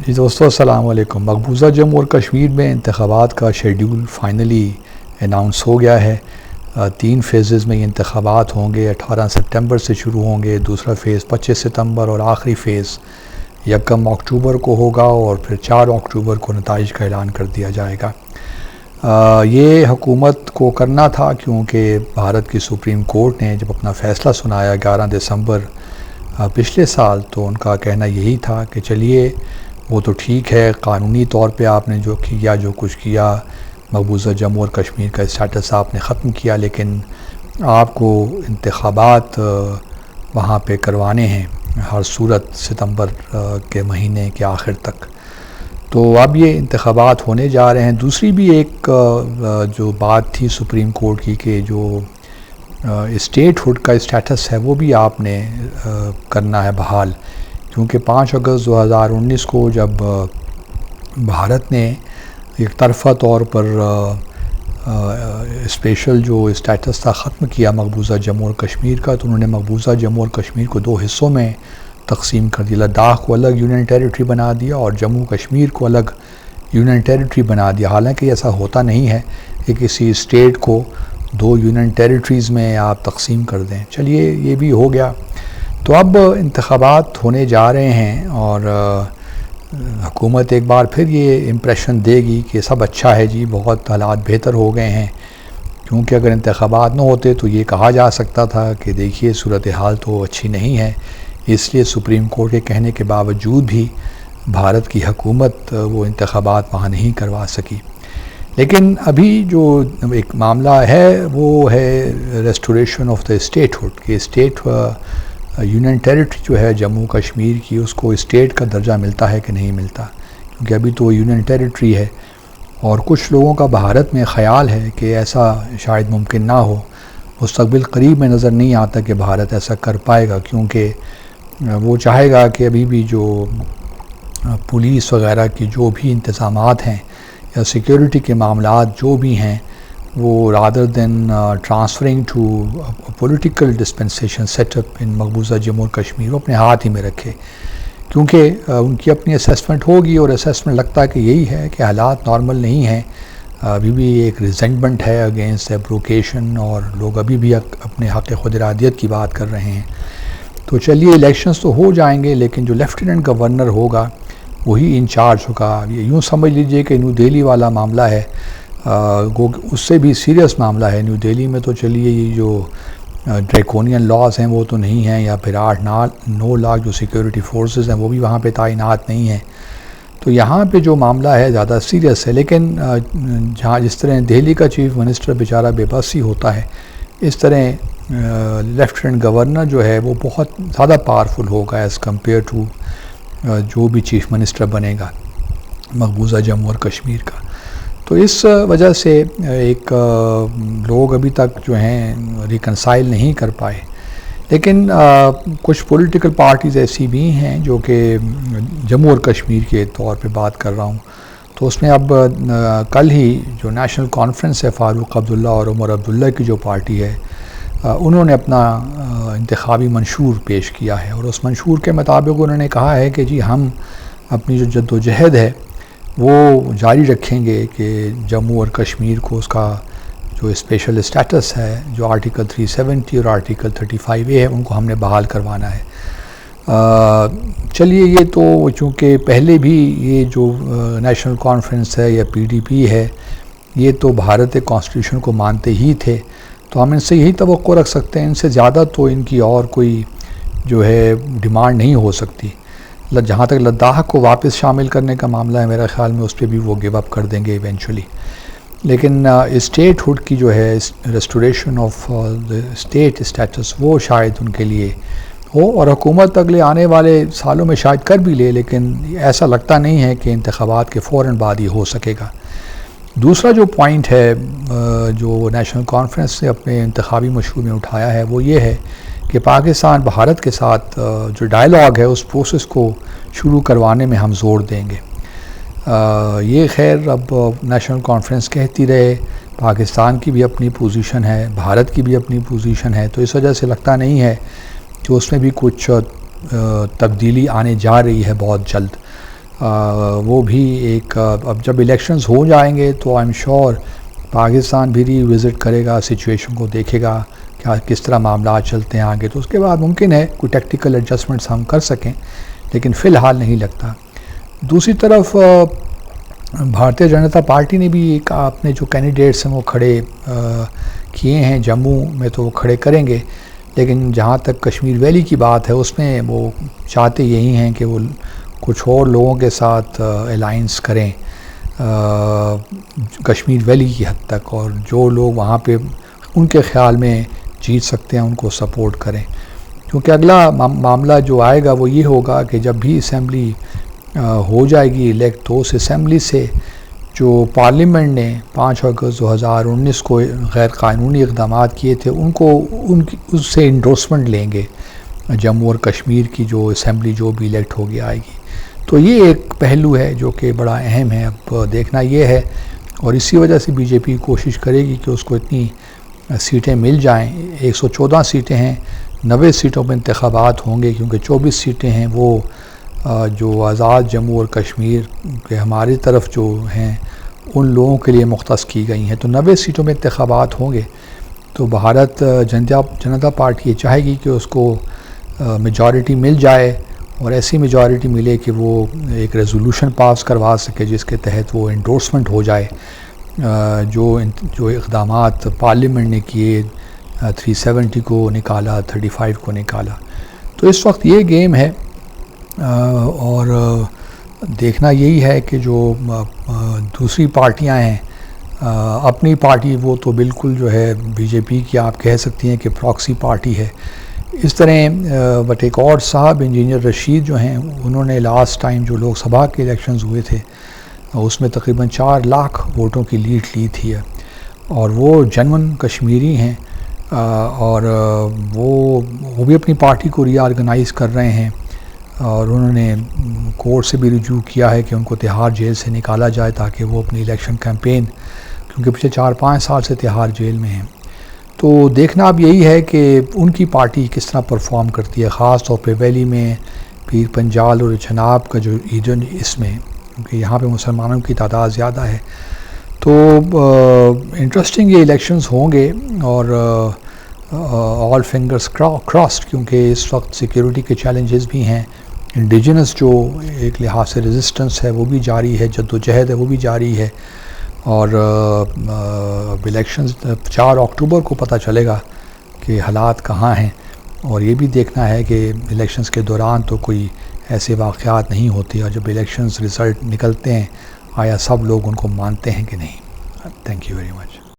جی دوستو السلام علیکم۔ مقبوضہ جموں اور کشمیر میں انتخابات کا شیڈیول فائنلی اناؤنس ہو گیا ہے۔ 3 فیزز میں یہ انتخابات ہوں گے۔ 18 سپٹمبر سے شروع ہوں گے، دوسرا فیز 25 ستمبر اور آخری فیز 1 اکتوبر کو ہوگا، اور پھر 4 اکتوبر کو نتائج کا اعلان کر دیا جائے گا۔ یہ حکومت کو کرنا تھا کیونکہ بھارت کی سپریم کورٹ نے جب اپنا فیصلہ سنایا 11 دسمبر پچھلے سال، تو ان کا کہنا یہی تھا کہ چلیے وہ تو ٹھیک ہے، قانونی طور پہ آپ نے جو کچھ کیا، مقبوضہ جموں اور کشمیر کا اسٹیٹس آپ نے ختم کیا، لیکن آپ کو انتخابات وہاں پہ کروانے ہیں ہر صورت ستمبر کے مہینے کے آخر تک۔ تو اب یہ انتخابات ہونے جا رہے ہیں۔ دوسری بھی ایک جو بات تھی سپریم کورٹ کی کہ جو اسٹیٹ ہوڈ کا اسٹیٹس ہے وہ بھی آپ نے کرنا ہے بحال، کیونکہ 5 اگست 2019 کو جب بھارت نے ایک طرفہ طور پر اسپیشل جو اسٹیٹس تھا ختم کیا مقبوضہ جموں اور کشمیر کا، تو انہوں نے مقبوضہ جموں اور کشمیر کو 2 حصوں میں تقسیم کر دیا۔ لداخ کو الگ یونین ٹیریٹری بنا دیا اور جموں کشمیر کو الگ یونین ٹیریٹری بنا دیا۔ حالانکہ ایسا ہوتا نہیں ہے کہ کسی اسٹیٹ کو 2 یونین ٹیریٹریز میں آپ تقسیم کر دیں۔ چلیے یہ بھی ہو گیا۔ تو اب انتخابات ہونے جا رہے ہیں اور حکومت ایک بار پھر یہ امپریشن دے گی کہ سب اچھا ہے جی، بہت حالات بہتر ہو گئے ہیں، کیونکہ اگر انتخابات نہ ہوتے تو یہ کہا جا سکتا تھا کہ دیکھیے صورتحال تو اچھی نہیں ہے۔ اس لیے سپریم کورٹ کے کہنے کے باوجود بھی بھارت کی حکومت وہ انتخابات وہاں نہیں کروا سکی۔ لیکن ابھی جو ایک معاملہ ہے وہ ہے restoration of the statehood, کہ اسٹیٹ یونین ٹیریٹری جو ہے جموں کشمیر کی، اس کو اسٹیٹ کا درجہ ملتا ہے کہ نہیں ملتا، کیونکہ ابھی تو یونین ٹیریٹری ہے۔ اور کچھ لوگوں کا بھارت میں خیال ہے کہ ایسا شاید ممکن نہ ہو، مستقبل قریب میں نظر نہیں آتا کہ بھارت ایسا کر پائے گا، کیونکہ وہ چاہے گا کہ ابھی بھی جو پولیس وغیرہ کی جو بھی انتظامات ہیں یا سیکیورٹی کے معاملات جو بھی ہیں، وہ rather then transferring to political dispensation set up in مقبوضہ جموں اور کشمیر وہ اپنے ہاتھ ہی میں رکھے، کیونکہ ان کی اپنی اسیسمنٹ ہوگی، اور اسیسمنٹ لگتا ہے کہ یہی ہے کہ حالات نارمل نہیں ہیں، ابھی بھی ایک ریزنٹمنٹ ہے اگینسٹ ایبروکیشن، اور لوگ ابھی بھی اپنے حق خود ارادیت کی بات کر رہے ہیں۔ تو چلیے الیکشنز تو ہو جائیں گے، لیکن جو لیفٹیننٹ گورنر ہوگا وہی انچارج ہوگا۔ یہ یوں سمجھ لیجئے کہ نیو دہلی والا معاملہ ہے، اس سے بھی سیریس معاملہ ہے۔ نیو دہلی میں تو چلیے یہ جو ڈریکونین لاز ہیں وہ تو نہیں ہیں، یا پھر 8-9 لاکھ جو سیکیورٹی فورسز ہیں وہ بھی وہاں پہ تعینات نہیں ہیں۔ تو یہاں پہ جو معاملہ ہے زیادہ سیریس ہے، لیکن جہاں جس طرح دہلی کا چیف منسٹر بیچارہ بے بس ہی ہوتا ہے، اس طرح لیفٹیننٹ گورنر جو ہے وہ بہت زیادہ پاورفل ہوگا ایز کمپیئر ٹو جو بھی چیف منسٹر بنے گا مقبوضہ جموں اور کشمیر کا۔ تو اس وجہ سے ایک لوگ ابھی تک جو ہیں ریکنسائل نہیں کر پائے، لیکن کچھ پولیٹیکل پارٹیز ایسی بھی ہیں جو کہ جموں اور کشمیر کے طور پہ بات کر رہا ہوں، تو اس میں اب کل ہی جو نیشنل کانفرنس ہے فاروق عبداللہ اور عمر عبداللہ کی جو پارٹی ہے، انہوں نے اپنا انتخابی منشور پیش کیا ہے، اور اس منشور کے مطابق انہوں نے کہا ہے کہ جی ہم اپنی جو جد و جہد ہے وہ جاری رکھیں گے کہ جموں اور کشمیر کو اس کا جو اسپیشل اسٹیٹس ہے، جو آرٹیکل 370 اور آرٹیکل 35A ہے، ان کو ہم نے بحال کروانا ہے۔ چلیے یہ تو چونکہ پہلے بھی یہ جو نیشنل کانفرنس ہے یا PDP ہے، یہ تو بھارت کانسٹیٹیوشن کو مانتے ہی تھے، تو ہم ان سے یہی توقع رکھ سکتے ہیں، ان سے زیادہ تو ان کی اور کوئی جو ہے ڈیمانڈ نہیں ہو سکتی۔ جہاں تک لداخ کو واپس شامل کرنے کا معاملہ ہے، میرا خیال میں اس پہ بھی وہ گیو اپ کر دیں گے ایونچولی، لیکن اسٹیٹ ہوڈ کی جو ہے restoration of the state status وہ شاید ان کے لیے ہو، اور حکومت اگلے آنے والے سالوں میں شاید کر بھی لے، لیکن ایسا لگتا نہیں ہے کہ انتخابات کے فوراً بعد ہی ہو سکے گا۔ دوسرا جو پوائنٹ ہے جو نیشنل کانفرنس نے اپنے انتخابی مشور میں اٹھایا ہے، وہ یہ ہے کہ پاکستان بھارت کے ساتھ جو ڈائیلاگ ہے اس پروسیس کو شروع کروانے میں ہم زور دیں گے۔ یہ خیر اب نیشنل کانفرنس کہتی رہے، پاکستان کی بھی اپنی پوزیشن ہے، بھارت کی بھی اپنی پوزیشن ہے، تو اس وجہ سے لگتا نہیں ہے کہ اس میں بھی کچھ تبدیلی آنے جا رہی ہے بہت جلد۔ وہ بھی ایک اب جب الیکشنز ہو جائیں گے تو آئی ایم شور پاکستان بھی ری وزٹ کرے گا، سچویشن کو دیکھے گا کیا کس طرح معاملات چلتے ہیں آگے، تو اس کے بعد ممکن ہے کوئی ٹیکٹیکل ایڈجسٹمنٹس ہم کر سکیں، لیکن فی الحال نہیں لگتا۔ دوسری طرف بھارتیہ جنتا پارٹی نے بھی ایک اپنے جو کینڈیڈیٹس ہیں وہ کھڑے کیے ہیں جموں میں، تو وہ کھڑے کریں گے، لیکن جہاں تک کشمیر ویلی کی بات ہے اس میں وہ چاہتے یہی ہیں کہ وہ کچھ اور لوگوں کے ساتھ الائنس کریں کشمیر ویلی کی حد تک، اور جو لوگ وہاں پہ ان کے خیال میں جیت سکتے ہیں ان کو سپورٹ کریں، کیونکہ اگلا معاملہ جو آئے گا وہ یہ ہوگا کہ جب بھی اسمبلی ہو جائے گی الیکٹ، تو اس اسمبلی سے جو پارلیمنٹ نے 5 اگست 2019 کو غیر قانونی اقدامات کیے تھے اس سے انڈورسمنٹ لیں گے جموں اور کشمیر کی جو اسمبلی جو بھی الیکٹ ہوگی آئے گی۔ تو یہ ایک پہلو ہے جو کہ بڑا اہم ہے، اب دیکھنا یہ ہے، اور اسی وجہ سے بی جے پی کوشش کرے گی کہ اس کو اتنی سیٹیں مل جائیں۔ 114 سیٹیں ہیں، 90 سیٹوں پہ انتخابات ہوں گے، کیونکہ 24 سیٹیں ہیں وہ جو آزاد جموں اور کشمیر کے ہماری طرف جو ہیں ان لوگوں کے لیے مختص کی گئی ہیں، تو 90 سیٹوں میں انتخابات ہوں گے۔ تو بھارت جنتا پارٹی یہ چاہے گی کہ اس کو میجارٹی مل جائے، اور ایسی میجارٹی ملے کہ وہ ایک ریزولوشن پاس کروا سکے جس کے تحت وہ انڈورسمنٹ ہو جائے جو اقدامات پارلیمنٹ نے کیے، 370 کو نکالا، 35 کو نکالا۔ تو اس وقت یہ گیم ہے، اور دیکھنا یہی ہے کہ جو دوسری پارٹیاں ہیں، اپنی پارٹی وہ تو بالکل جو ہے بی جے پی کی آپ کہہ سکتی ہیں کہ پراکسی پارٹی ہے اس طرح، بٹ ایک اور صاحب انجینئر رشید جو ہیں انہوں نے لاسٹ ٹائم جو لوک سبھا کے الیکشنز ہوئے تھے اس میں تقریباً 4 لاکھ ووٹوں کی لیڈ لی تھی، اور وہ جنون کشمیری ہیں، اور وہ بھی اپنی پارٹی کو ری آرگنائز کر رہے ہیں، اور انہوں نے کورٹ سے بھی رجوع کیا ہے کہ ان کو تہاڑ جیل سے نکالا جائے تاکہ وہ اپنی الیکشن کیمپین، کیونکہ پچھلے 4-5 سال سے تہاڑ جیل میں ہیں۔ تو دیکھنا اب یہی ہے کہ ان کی پارٹی کس طرح پرفارم کرتی ہے، خاص طور پہ ویلی میں پیر پنجال اور چناب کا جو ریجن اس میں، کیونکہ یہاں پہ مسلمانوں کی تعداد زیادہ ہے۔ تو انٹرسٹنگ یہ الیکشنز ہوں گے، اور آل فنگرز کراسڈ، کیونکہ اس وقت سیکیورٹی کے چیلنجز بھی ہیں، انڈیجنس جو ایک لحاظ سے ریزسٹنس ہے وہ بھی جاری ہے، جد و جہد ہے وہ بھی جاری ہے، اور الیکشنز 4 اکتوبر کو پتہ چلے گا کہ حالات کہاں ہیں، اور یہ بھی دیکھنا ہے کہ الیکشنز کے دوران تو کوئی ایسے واقعات نہیں ہوتے، اور جب الیکشنز رزلٹ نکلتے ہیں آیا سب لوگ ان کو مانتے ہیں کہ نہیں۔ Thank you very much.